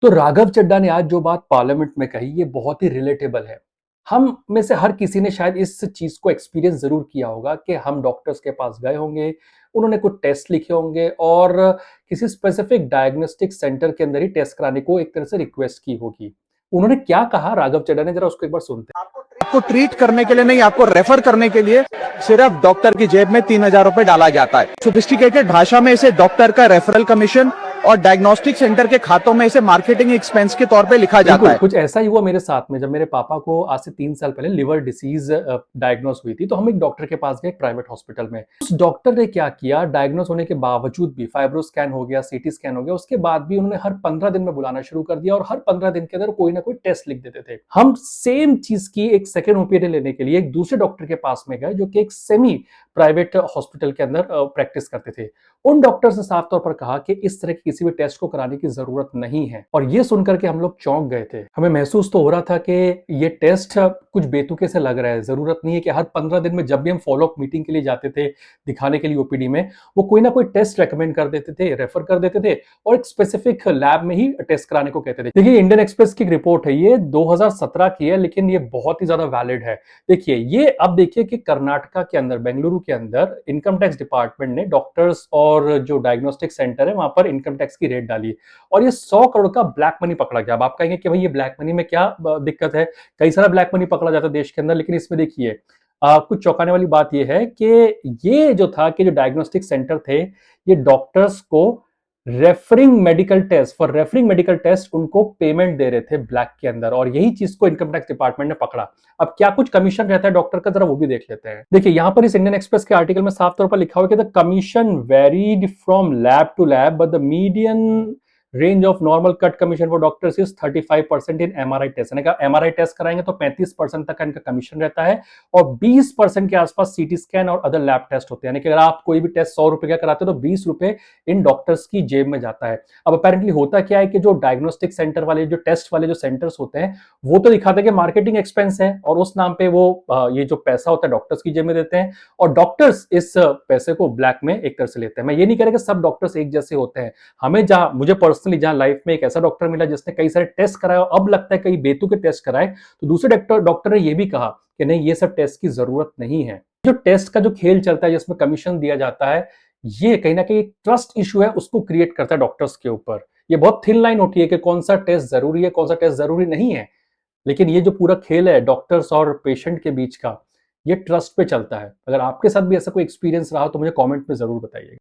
तो राघव चड्ढा ने आज जो बात पार्लियामेंट में कही ये बहुत ही रिलेटेबल है। हम में से हर किसी ने शायद इस चीज को एक्सपीरियंस जरूर किया होगा कि हम डॉक्टर्स के पास गए होंगे, उन्होंने कुछ टेस्ट लिखे होंगे और किसी स्पेसिफिक डायग्नोस्टिक सेंटर के अंदर ही टेस्ट कराने को एक तरह से रिक्वेस्ट की होगी। उन्होंने क्या कहा राघव चड्ढा ने, जरा उसको एक बार सुनते हैं। आपको ट्रीट करने के लिए नहीं, आपको रेफर करने के लिए सिर्फ डॉक्टर की जेब में 3,000 रुपए डाला जाता है। सोफिस्टिकेटेड भाषा में इसे डॉक्टर का रेफरल कमीशन और डायग्नोस्टिक सेंटर के खातों में इसे मार्केटिंग एक्सपेंस के तौर पे लिखा जाता है। कुछ ऐसा ही हुआ मेरे साथ में, जब मेरे पापा को आज से 3 साल पहले लिवर डिसीज डायग्नोस हुई थी, तो हम एक डॉक्टर के पास गए, प्राइवेट हॉस्पिटल में। उस डॉक्टर ने क्या किया, डायग्नोस होने के बावजूद भी फाइब्रो स्कैन हो गया, सीटी स्कैन हो गया, उसके बाद भी उन्होंने हर 15 दिन में बुलाना शुरू कर दिया और हर 15 दिन के अंदर कोई ना कोई टेस्ट लिख देते थे। हम सेम चीज की एक सेकेंड ओपिनियन लेने के लिए एक दूसरे डॉक्टर के पास में गए, जो कि एक सेमी प्राइवेट हॉस्पिटल के अंदर प्रैक्टिस करते थे। उन डॉक्टर से साफ तौर पर कहा कि इस तरह के किसी भी टेस्ट को कराने की जरूरत नहीं है, और ये सुनकर के हम लोग चौंक गए थे। हमें महसूस तो हो रहा था कि ये टेस्ट कुछ बेतुके से लग रहा है, जरूरत नहीं है कि हर 15 दिन में जब भी हम फॉलोअप मीटिंग के लिए जाते थे दिखाने के लिए ओपीडी में, वो कोई ना कोई टेस्ट रेकमेंड कर देते थे, रेफर कर देते थे और एक स्पेसिफिक लैब में ही टेस्ट कराने को कहते थे। देखिए, इंडियन एक्सप्रेस की रिपोर्ट है, ये 2017 की है, लेकिन ये बहुत ही ज्यादा वैलिड है। देखिए, ये अब देखिए कि कर्नाटका के अंदर, बेंगलुरु के अंदर इनकम टैक्स डिपार्टमेंट ने डॉक्टर्स और जो डायग्नोस्टिक सेंटर है वहां पर इनकम टैक्स की रेट डाली और ये 100 करोड़ का ब्लैक मनी पकड़ा गया। अब आप कहेंगे कि भाई ये ब्लैक मनी में क्या दिक्कत है, कई सारा ब्लैक मनी पकड़ा जाता है देश के अंदर, लेकिन इसमें देखिए कुछ चौंकाने वाली बात यह है कि ये जो था कि जो डायग्नोस्टिक सेंटर थे, ये डॉक्टर्स को रेफरिंग मेडिकल टेस्ट उनको पेमेंट दे रहे थे ब्लैक के अंदर, और यही चीज को इनकम टैक्स डिपार्टमेंट ने पकड़ा। अब क्या कुछ कमीशन रहता है डॉक्टर का, जरा वो भी देख लेते हैं। देखिए, यहां पर इस इंडियन एक्सप्रेस के आर्टिकल में साफ तौर पर लिखा हुआ है कि the commission varied from lab to lab, but the median range of normal cut commission for doctors is 35% in MRI test. यानी कि एमआरआई टेस्ट कराएंगे तो 35% तक का इनका कमीशन रहता है और 20% के आसपास सीटी स्कैन और अदर लैब टेस्ट होते हैं। यानी कि अगर आप कोई भी टेस्ट 100 रुपए का कराते हो तो 20 रुपए इन डॉक्टर्स की जेब में जाता है। अब अपेरेंटली होता क्या है कि जो डायग्नोस्टिक सेंटर वाले, जो टेस्ट वाले जो सेंटर्स होते हैं, वो तो दिखाते हैं कि मार्केटिंग एक्सपेंस है और उस नाम पे वो ये जो पैसा होता है डॉक्टर्स की जेब में देते हैं और डॉक्टर्स इस पैसे को ब्लैक में एक तरह से लेते हैं। मैं ये नहीं कह रहा कि सब डॉक्टर्स एक जैसे होते हैं। मुझे पर्सनली जहां लाइफ में एक ऐसा डॉक्टर मिला जिसने कई सारे टेस्ट कराए और अब लगता है कई बेतुके टेस्ट कराए, तो दूसरे डॉक्टर ने यह भी कहा कि नहीं, ये सब टेस्ट की जरूरत नहीं है। जो टेस्ट का जो खेल चलता है जिसमें कमीशन दिया जाता है, ये कहीं ना कहीं एक ट्रस्ट इशू है, उसको क्रिएट करता है डॉक्टर्स के ऊपर। ये बहुत थिन लाइन होती है कि कौन सा टेस्ट जरूरी है, कौन सा टेस्ट जरूरी नहीं है, लेकिन ये जो पूरा खेल है डॉक्टर्स और पेशेंट के बीच का, ये ट्रस्ट पे चलता है। अगर आपके साथ भी ऐसा कोई एक्सपीरियंस रहा तो मुझे कमेंट में जरूर बताइए।